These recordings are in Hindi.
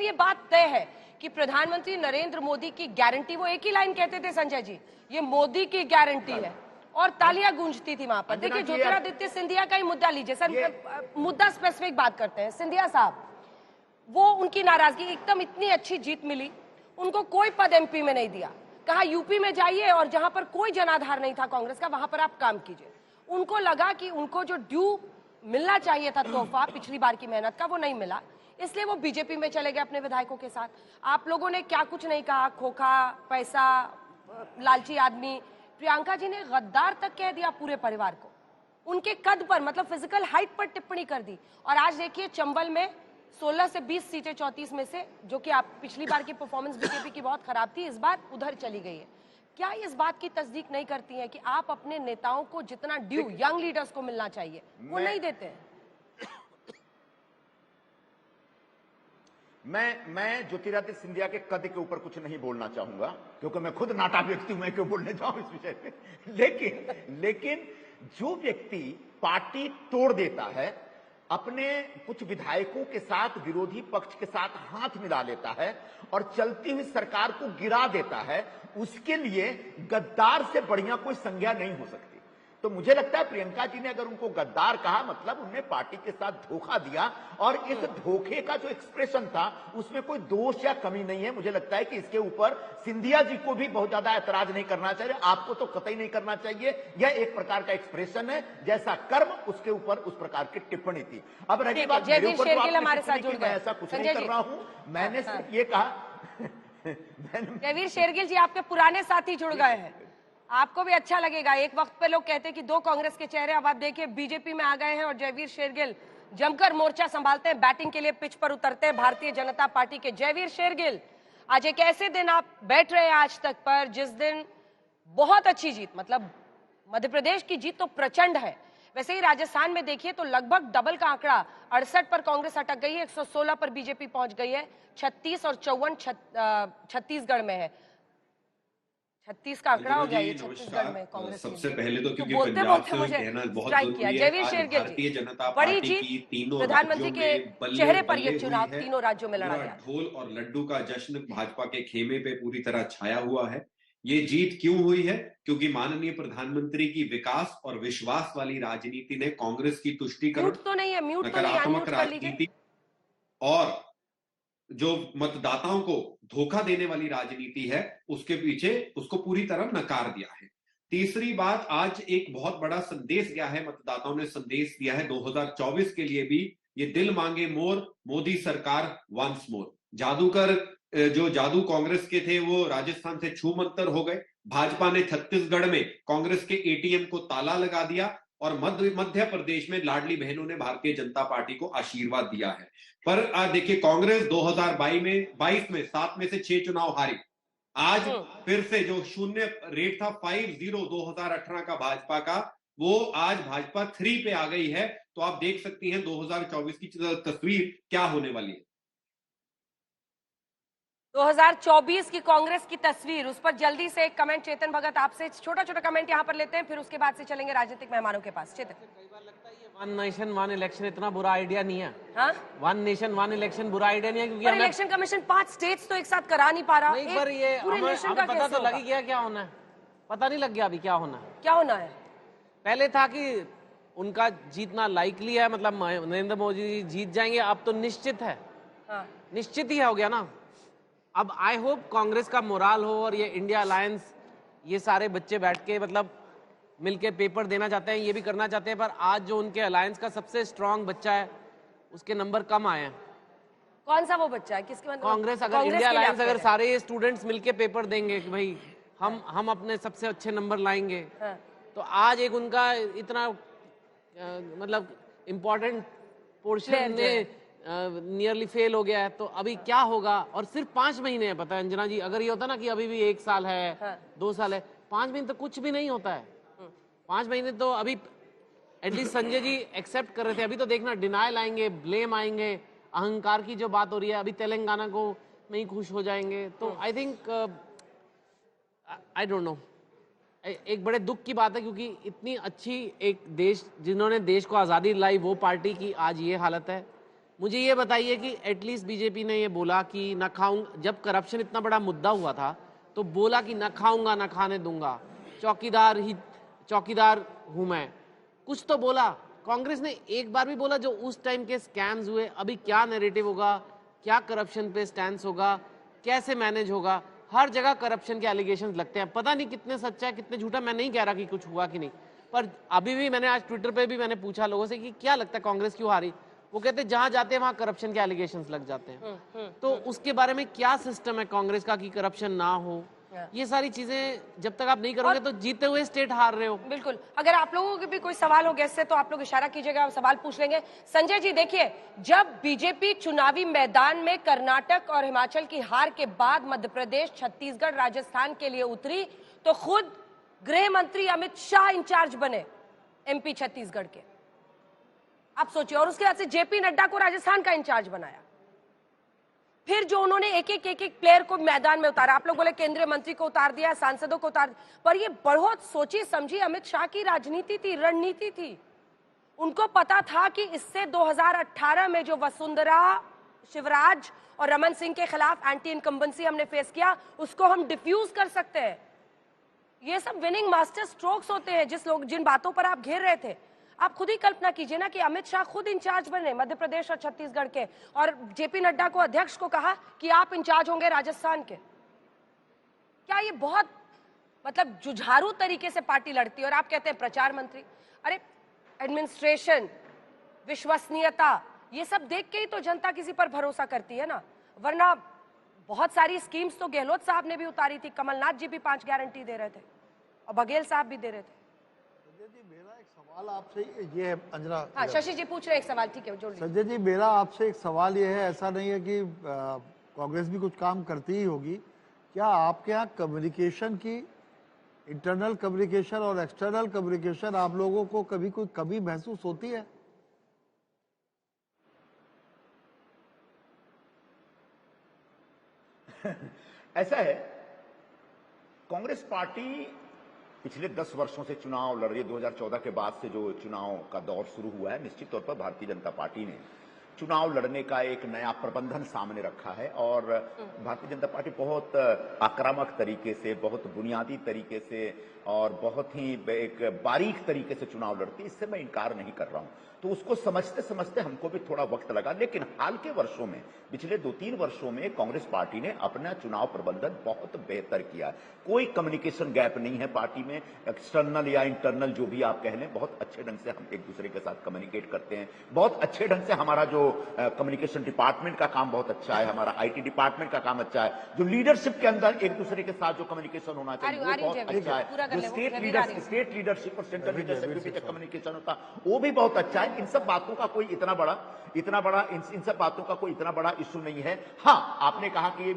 ये बात तय है कि प्रधानमंत्री नरेंद्र मोदी की गारंटी, वो एक ही लाइन कहते थे संजय जी, ये मोदी की गारंटी है, और तालियां गूंजती थी वहां पर। देखिए ज्योतिरादित्य सिंधिया का ही मुद्दा लीजिए सर, मुद्दा स्पेसिफिक बात करते हैं। सिंधिया साहब, वो उनकी नाराजगी, एकदम इतनी अच्छी जीत मिली, उनको कोई पद एमपी में नहीं दिया, कहा यूपी में जाइए और जहां पर कोई जनाधार नहीं था कांग्रेस का, वहां पर आप काम कीजिए। उनको लगा कि उनको जो ड्यू मिलना चाहिए था, तोहफा पिछली बार की मेहनत का, वो नहीं मिला, इसलिए वो बीजेपी में चले गए अपने विधायकों के साथ। आप लोगों ने क्या कुछ नहीं कहा, खोखा, पैसा, लालची आदमी। प्रियंका जी ने गद्दार तक कह दिया पूरे परिवार को, उनके कद पर, मतलब फिजिकल हाइट पर टिप्पणी कर दी। और आज देखिए चंबल में 16 से 20 सीटें 34 में से, जो कि आप पिछली बार की परफॉर्मेंस बीजेपी की बहुत खराब थी, इस बार उधर चली गई है। क्या इस बात की तस्दीक नहीं करती हैं कि आप अपने नेताओं को जितना ड्यू यंग लीडर्स को मिलना चाहिए वो नहीं देते हैं? मैं ज्योतिरादित्य सिंधिया के कद के ऊपर कुछ नहीं बोलना चाहूंगा, क्योंकि मैं खुद नाटा व्यक्ति हूं, मैं क्यों बोलने जाऊं इस विषय पे। लेकिन जो व्यक्ति पार्टी तोड़ देता है, अपने कुछ विधायकों के साथ विरोधी पक्ष के साथ हाथ मिला लेता है और चलती हुई सरकार को गिरा देता है, उसके लिए गद्दार से बढ़िया कोई संज्ञा नहीं हो सकती। तो मुझे लगता है प्रियंका जी ने अगर उनको गद्दार कहा, मतलब उन्होंने पार्टी के साथ धोखा दिया, और इस धोखे का जो एक्सप्रेशन था उसमें कोई दोष या कमी नहीं है। मुझे लगता है कि इसके ऊपर सिंधिया जी को भी बहुत ज्यादा ऐतराज नहीं करना चाहिए, आपको तो कतई नहीं करना चाहिए। यह एक प्रकार का एक्सप्रेशन है, जैसा कर्म उसके ऊपर उस प्रकार की टिप्पणी थी। अब रही बात मेरे ऊपर, मैं ऐसा कुछ नहीं कर रहा हूं, मैंने सिर्फ ये कहा। जयवीर शेरगिल जी आपके पुराने साथी जुड़ गए हैं, आपको भी अच्छा लगेगा। एक वक्त पे लोग कहते कि दो कांग्रेस के चेहरे, अब आप देखिए बीजेपी में आ गए हैं और जयवीर शेरगिल जमकर मोर्चा संभालते हैं, बैटिंग के लिए पिच पर उतरते हैं भारतीय जनता पार्टी के। जयवीर शेरगिल, आज एक ऐसे दिन आप बैठ रहे हैं आज तक पर जिस दिन बहुत अच्छी जीत, मतलब मध्य प्रदेश की जीत तो प्रचंड है, वैसे ही राजस्थान में देखिए तो लगभग डबल का आंकड़ा, 68 पर कांग्रेस अटक गई है, 116 पर बीजेपी पहुंच गई है, 36 और 54 छत्तीसगढ़ में है। 36 का आंकड़ा हो गया ये छत्तीसगढ़ में कांग्रेस। सबसे पहले तो क्योंकि पंजाब से कहना बहुत जरूरी है, जयवीर शेरगिल भारतीय जनता बड़ी पार्टी की तीनों प्रधानमंत्री के चेहरे पर ये चुनाव तीनों राज्यों में लड़ा गया। ढोल और लड्डू का जश्न भाजपा के खेमे पे पूरी तरह छाया हुआ है। ये जीत क्यों हुई है? क्योंकि माननीय प्रधानमंत्री की विकास और विश्वास वाली राजनीति ने कांग्रेस की तुष्टीकरण, नकारात्मक राजनीति और जो मतदाताओं को धोखा देने वाली राजनीति है उसके पीछे उसको पूरी तरह नकार दिया है। तीसरी बात, आज एक बहुत बड़ा संदेश गया है, मतदाताओं ने संदेश दिया है 2024 के लिए भी, ये दिल मांगे मोर, मोदी सरकार वंस मोर। जादूगर जो जादू कांग्रेस के थे वो राजस्थान से छू मंतर हो गए। भाजपा ने छत्तीसगढ़ में कांग्रेस के एटीएम को ताला लगा दिया और मध्य प्रदेश में लाडली बहनों ने भारतीय जनता पार्टी को आशीर्वाद दिया है। पर आज देखिए कांग्रेस 2022 में 7 में से 6 चुनाव हारी। आज फिर से जो शून्य रेट था 5-0 2018 का भाजपा का, वो आज भाजपा 3 पे आ गई है। तो आप देख सकती हैं 2024 की तस्वीर क्या होने वाली है। 2024 की कांग्रेस की तस्वीर, उस पर जल्दी से एक कमेंट चेतन भगत आपसे, छोटा छोटा कमेंट यहां पर लेते हैं, फिर उसके बाद से चलेंगे राजनीतिक मेहमानों के पास। चेतन, कई बार लगता है ये वन नेशन वन इलेक्शन इतना बुरा आइडिया नहीं है। हाँ, वन नेशन वन इलेक्शन बुरा आइडिया नहीं है, क्योंकि इलेक्शन कमीशन 5 स्टेट्स तो एक साथ करा नहीं पा रहा। नहीं, पर ये हमें पता तो लग गया क्या होना है, पता नहीं लग गया अभी क्या होना है। क्या होना है? पहले था कि उनका जीतना लाइकली है, मतलब नरेंद्र मोदी जी जीत जाएंगे, अब तो निश्चित है। हाँ, निश्चित ही हो गया ना। अब आई होप कांग्रेस का मोराल हो और ये इंडिया अलायंस, ये सारे बच्चे बैठ के मतलब मिलके पेपर देना चाहते हैं, ये भी करना चाहते हैं, पर आज जो उनके अलायंस का सबसे स्ट्रांग बच्चा है उसके नंबर कम आए हैं। कौन सा वो बच्चा है? किसके मतलब? कांग्रेस। अगर इंडिया अलायंस, अगर सारे स्टूडेंट्स मिलके पेपर देंगे कि भाई हम अपने सबसे अच्छे नंबर लाएंगे, तो आज एक उनका इतना मतलब इम्पोर्टेंट पोर्शन में नियरली फेल हो गया है। तो अभी क्या होगा? और सिर्फ 5 महीने है, पता है अंजना जी, अगर ये होता ना कि अभी भी 1 साल है, 2 साल है, 5 महीने तो कुछ भी नहीं होता है। 5 महीने तो अभी एटलीस्ट संजय जी एक्सेप्ट कर रहे थे, अभी तो देखना डिनायल आएंगे, ब्लेम आएंगे, अहंकार की जो बात हो रही है, अभी तेलंगाना को में ही खुश हो जाएंगे। तो I think I don't know, एक बड़े दुख की बात है, क्योंकि इतनी अच्छी एक देश, जिन्होंने देश को आज़ादी दिलाई, वो पार्टी की आज ये हालत है। मुझे ये बताइए कि एटलीस्ट बीजेपी ने ये बोला कि न खाऊंगा, जब करप्शन इतना बड़ा मुद्दा हुआ था तो बोला कि न खाऊंगा न खाने दूंगा, चौकीदार हूं मैं, कुछ तो बोला। कांग्रेस ने एक बार भी बोला जो उस टाइम के स्कैम्स हुए, अभी क्या नैरेटिव होगा, क्या करप्शन पे स्टैंड होगा, कैसे मैनेज होगा? हर जगह करप्शन के एलिगेशंस लगते हैं, पता नहीं कितने सच्चा है कितने झूठा। मैं नहीं कह रहा कि कुछ हुआ कि नहीं, पर अभी भी मैंने आज ट्विटर पे भी मैंने पूछा लोगों से कि क्या लगता है कांग्रेस क्यों हारी, वो कहते हैं जहां जाते हैं वहां करप्शन के एलिगेशंस लग जाते हैं। तो उसके बारे में क्या सिस्टम है कांग्रेस का कि करप्शन ना हो? ये सारी चीजें जब तक आप नहीं करोगे तो जीते हुए स्टेट हार रहे हो। बिल्कुल। अगर आप लोगों के भी कोई सवाल हो गेस्ट से तो आप लोग इशारा कीजिएगा, सवाल पूछ लेंगे। संजय जी देखिए, जब बीजेपी चुनावी मैदान में कर्नाटक और हिमाचल की हार के बाद मध्य प्रदेश, छत्तीसगढ़, राजस्थान के लिए उतरी तो खुद गृह मंत्री अमित शाह इंचार्ज बने एमपी छत्तीसगढ़ के। आप सोचिए, और उसके बाद से जेपी नड्डा को राजस्थान का इंचार्ज बनाया। फिर जो उन्होंने एक एक प्लेयर को मैदान में उतारा, आप लोग बोले केंद्रीय मंत्री को उतार दिया, सांसदों को उतार, पर ये बहुत सोची समझी अमित शाह की राजनीति थी, रणनीति थी। उनको पता था कि इससे 2018 में जो वसुंधरा, शिवराज और रमन सिंह के खिलाफ एंटी इनकम्बेंसी हमने फेस किया, उसको हम डिफ्यूज कर सकते हैं। ये सब विनिंग मास्टर स्ट्रोक्स होते हैं जिन बातों पर आप घेर रहे थे। आप खुद ही कल्पना कीजिए ना कि अमित शाह खुद इंचार्ज बने मध्य प्रदेश और छत्तीसगढ़ के, और जेपी नड्डा को, अध्यक्ष को कहा कि आप इंचार्ज होंगे राजस्थान के। क्या ये बहुत मतलब जुझारू तरीके से पार्टी लड़ती है? और आप कहते हैं प्रचार मंत्री। अरे एडमिनिस्ट्रेशन, विश्वसनीयता, ये सब देख के ही तो जनता किसी पर भरोसा करती है ना, वरना बहुत सारी स्कीम्स तो गहलोत साहब ने भी उतारी थी, कमलनाथ जी भी 5 गारंटी दे रहे थे और बघेल साहब भी दे रहे थे। मेरा एक सवाल आपसे ये है, अंजना। हाँ, शशि जी पूछ रहे हैं एक सवाल, ठीक है जोड़ लीजिए। संजय जी, मेरा आपसे एक सवाल ये है, ऐसा नहीं है कि कांग्रेस भी कुछ काम करती ही होगी, क्या आपके यहाँ कम्युनिकेशन की, इंटरनल कम्युनिकेशन और एक्सटर्नल कम्युनिकेशन आप लोगों को कभी कोई कमी महसूस होती है? ऐसा है, कांग्रेस पार्टी पिछले 10 वर्षों से चुनाव लड़ रही है। 2014 के बाद से जो चुनाव का दौर शुरू हुआ है, निश्चित तौर पर भारतीय जनता पार्टी ने चुनाव लड़ने का एक नया प्रबंधन सामने रखा है और भारतीय जनता पार्टी बहुत आक्रामक तरीके से, बहुत बुनियादी तरीके से और बहुत ही एक बारीक तरीके से चुनाव लड़ती है। इससे मैं इनकार नहीं कर रहा हूं। तो उसको समझते समझते हमको भी थोड़ा वक्त लगा, लेकिन हाल के वर्षों में, पिछले 2-3 वर्षों में कांग्रेस पार्टी ने अपना चुनाव प्रबंधन बहुत बेहतर किया। कोई कम्युनिकेशन गैप नहीं है पार्टी में, एक्सटर्नल या इंटरनल जो भी आप कह लें, बहुत अच्छे ढंग से हम एक दूसरे के साथ कम्युनिकेट करते हैं। बहुत अच्छे ढंग से हमारा जो कम्युनिकेशन डिपार्टमेंट का काम बहुत अच्छा है, हमारा आईटी डिपार्टमेंट का काम अच्छा है, जो लीडरशिप के अंदर एक दूसरे के साथ जो कम्युनिकेशन होना चाहिए वो बहुत अच्छा है, जो स्टेट लीडरशिप और सेंट्रल लीडरशिप के बीच कम्युनिकेशन होता वो भी बहुत अच्छा है। इन सब बातों का कोई इतना बड़ा इन सब बातों का कोई इतना बड़ा इश्यू नहीं है। हाँ, आपने कहा कि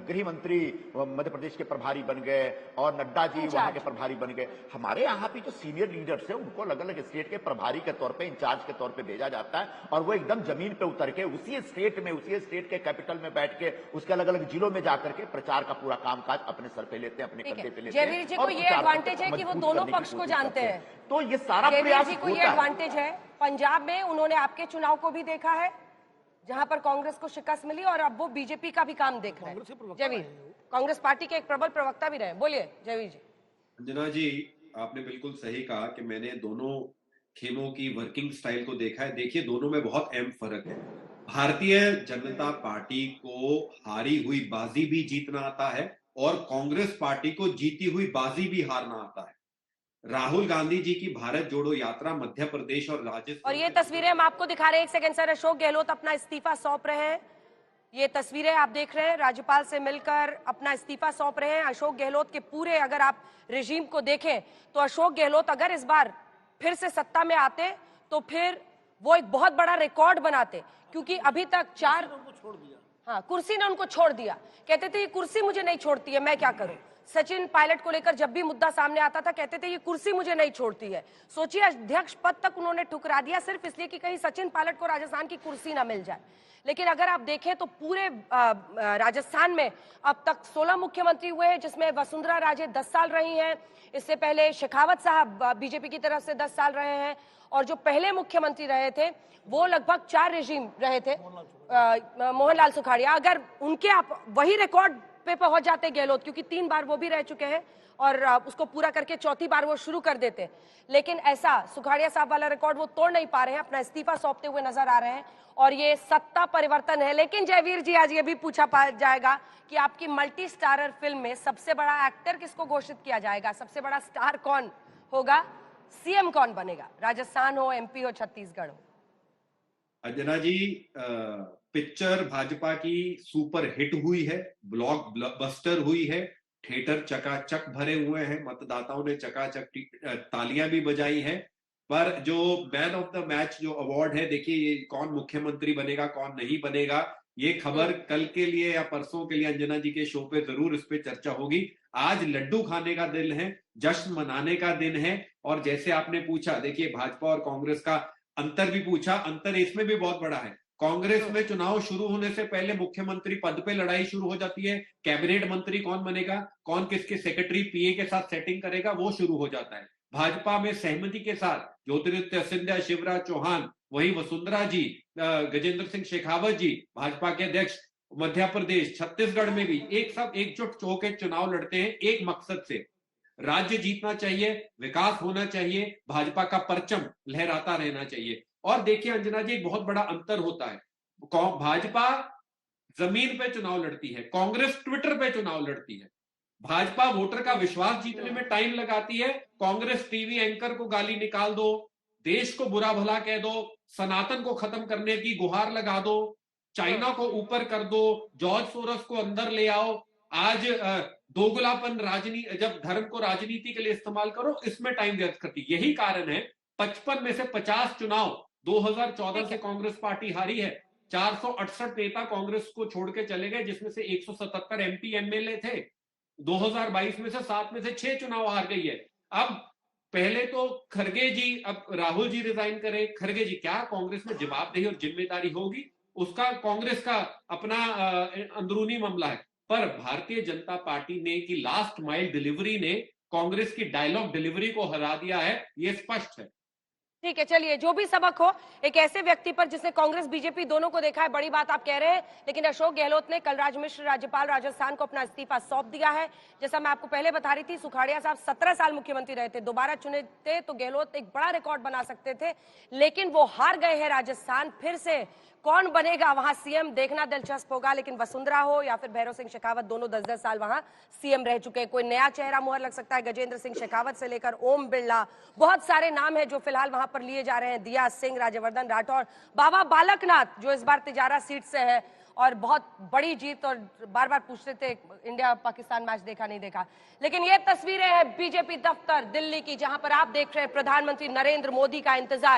गृह मंत्री मध्य प्रदेश के प्रभारी बन गए और नड्डा जी वहां के प्रभारी बन गए। हमारे यहाँ भी जो सीनियर लीडर्स है उनको अलग अलग स्टेट के प्रभारी के तौर पे, इंचार्ज के तौर पे भेजा जाता है और वो एकदम जमीन पे उतर के उसी स्टेट में, उसी स्टेट के कैपिटल में बैठ के उसके अलग अलग जिलों में जाकर के प्रचार का पूरा कामकाज अपने सर पे लेते हैं, अपने कंधे पे लेते हैं। जयवीर जी को ये एडवांटेज है कि वो दोनों पक्ष को जानते हैं, तो ये सारा प्रयास जी को ये एडवांटेज है। पंजाब में उन्होंने आपके चुनाव को भी देखा है जहां पर कांग्रेस को शिकस्त मिली, और अब वो बीजेपी का भी काम देख रहे हैं। जयवीर कांग्रेस पार्टी के एक प्रबल प्रवक्ता भी रहे, बोलिए जयवीर जी। अंजना जी, आपने बिल्कुल सही कहा कि मैंने दोनों खेमों की वर्किंग स्टाइल को देखा है। देखिए, दोनों में बहुत अहम फर्क है। भारतीय जनता पार्टी को हारी हुई बाजी भी जीतना आता है और कांग्रेस पार्टी को जीती हुई बाजी भी हारना आता है। राहुल गांधी जी की भारत जोड़ो यात्रा मध्य प्रदेश और राजस्थान, और ये तस्वीरें हम आपको दिखा रहे हैं, एक सेकंड सर। अशोक गहलोत अपना इस्तीफा सौंप रहे हैं, ये तस्वीरें आप देख रहे हैं, राज्यपाल से मिलकर अपना इस्तीफा सौंप रहे हैं अशोक गहलोत के पूरे। अगर आप रेजीम को देखें तो अशोक गहलोत अगर इस बार फिर से सत्ता में आते तो फिर वो एक बहुत बड़ा रिकॉर्ड बनाते, क्योंकि अभी तक 4 कुर्सी ने उनको छोड़ दिया। कहते थे ये कुर्सी मुझे नहीं छोड़ती है, मैं क्या करूं। सचिन पायलट को लेकर जब भी मुद्दा सामने आता था कहते थे ये कुर्सी मुझे नहीं छोड़ती है। सोचिए अध्यक्ष पद तक उन्होंने ठुकरा दिया सिर्फ इसलिए कि कहीं सचिन पायलट को राजस्थान की कुर्सी ना मिल जाए। लेकिन अगर आप देखें तो पूरे राजस्थान में अब तक 16 मुख्यमंत्री हुए हैं, जिसमें वसुंधरा राजे 10 साल रही हैं। इससे पहले शेखावत साहब बीजेपी की तरफ से 10 साल रहे हैं, और जो पहले मुख्यमंत्री रहे थे वो लगभग 4 रेजिम रहे थे, मोहनलाल सुखाड़िया। अगर उनके आप वही रिकॉर्ड पे पहुंच जाते गहलोत, क्योंकि 3 बार वो भी रह चुके हैं और उसको पूरा करके चौथी बार वो शुरू कर देते, लेकिन ऐसा सुखाड़िया साहब वाला रिकॉर्ड वो तोड़ नहीं पा रहे हैं, अपना इस्तीफा सौंपते हुए नजर आ रहे हैं, और ये सत्ता परिवर्तन है। लेकिन जयवीर जी आज ये भी पूछा जाएगा कि आपकी मल्टी स्टारर फिल्म में सबसे बड़ा एक्टर किसको घोषित किया जाएगा, सबसे बड़ा स्टार कौन होगा, सीएम कौन बनेगा, राजस्थान हो, एमपी हो, छत्तीसगढ़ हो? अंजना जी, पिक्चर भाजपा की सुपर हिट हुई है, ब्लॉकबस्टर हुई है, थिएटर चकाचक भरे हुए हैं, मतदाताओं ने चकाचक तालियां भी बजाई है। पर जो मैन ऑफ द मैच जो अवार्ड है, देखिए ये कौन मुख्यमंत्री बनेगा कौन नहीं बनेगा, ये खबर कल के लिए या परसों के लिए अंजना जी के शो पे जरूर इस पे चर्चा होगी। आज लड्डू खाने का दिन है, जश्न मनाने का दिन है। और जैसे आपने पूछा, देखिए भाजपा और कांग्रेस का अंतर भी पूछा, अंतर इसमें भी बहुत बड़ा है। कांग्रेस में चुनाव शुरू होने से पहले मुख्यमंत्री पद पे लड़ाई शुरू हो जाती है, कैबिनेट मंत्री कौन बनेगा, कौन किसके सेक्रेटरी पीए के साथ सेटिंग करेगा, वो शुरू हो जाता है। भाजपा में सहमति के साथ ज्योतिरादित्य सिंधिया, शिवराज चौहान, वही वसुंधरा जी, गजेंद्र सिंह शेखावत जी, भाजपा के अध्यक्ष मध्य प्रदेश, छत्तीसगढ़ में भी एक सब एकजुट होकर चुनाव लड़ते हैं एक मकसद से, राज्य जीतना चाहिए, विकास होना चाहिए, भाजपा का परचम लहराता रहना चाहिए। और देखिए अंजना जी, एक बहुत बड़ा अंतर होता है, भाजपा जमीन पे चुनाव लड़ती है, कांग्रेस ट्विटर पे चुनाव लड़ती है। भाजपा वोटर का विश्वास जीतने में टाइम लगाती है, कांग्रेस टीवी एंकर को गाली निकाल दो, देश को बुरा भला कह दो, सनातन को खत्म करने की गुहार लगा दो, चाइना को ऊपर कर दो, जॉर्ज सोरस को अंदर ले आओ। आज दोगलापन राजनीति, जब धर्म को राजनीति के लिए इस्तेमाल करो, इसमें टाइम व्यर्थ करती। यही कारण है 55 में से 50 चुनाव 2014 से कांग्रेस पार्टी हारी है। 468 नेता कांग्रेस को छोड़ के चले गए, जिसमें से 177 एमपी एमएलए थे। 2022 में से 7 में से 6 चुनाव हार गई है। अब पहले तो खरगे जी, अब राहुल जी रिजाइन करे, खरगे जी, क्या कांग्रेस में जवाबदेही और जिम्मेदारी होगी, उसका कांग्रेस का अपना अंदरूनी मामला है। पर भारतीय जनता पार्टी ने की लास्ट माइल डिलीवरी ने कांग्रेस की डायलॉग डिलीवरी को हरा दिया है, ये स्पष्ट है। ठीक है, चलिए जो भी सबक हो, एक ऐसे व्यक्ति पर जिसने कांग्रेस बीजेपी दोनों को देखा है, बड़ी बात आप कह रहे हैं, लेकिन अशोक गहलोत ने कलराज मिश्र राज्यपाल राजस्थान को अपना इस्तीफा सौंप दिया है। जैसा मैं आपको पहले बता रही थी, सुखाड़िया साहब 17 साल मुख्यमंत्री रहे थे, दोबारा चुने थे तो गहलोत एक बड़ा रिकॉर्ड बना सकते थे, लेकिन वो हार गए हैं राजस्थान। फिर से कौन बनेगा वहां सीएम, देखना दिलचस्प होगा। लेकिन वसुंधरा हो या फिर भैरव सिंह शेखावत, दोनों 10-10 साल वहां सीएम रह चुके हैं, कोई नया चेहरा मुहर लग सकता है। गजेंद्र सिंह शेखावत से लेकर ओम बिरला, बहुत सारे नाम हैं जो फिलहाल वहां पर लिए जा रहे हैं। दिया सिंह, राज्यवर्धन राठौर, बाबा बालकनाथ जो इस बार तिजारा सीट से है और बहुत बड़ी जीत, और बार बार पूछते थे इंडिया पाकिस्तान मैच देखा नहीं देखा। लेकिन ये तस्वीरें हैं बीजेपी दफ्तर दिल्ली की, जहां पर आप देख रहे हैं प्रधानमंत्री नरेंद्र मोदी का इंतजार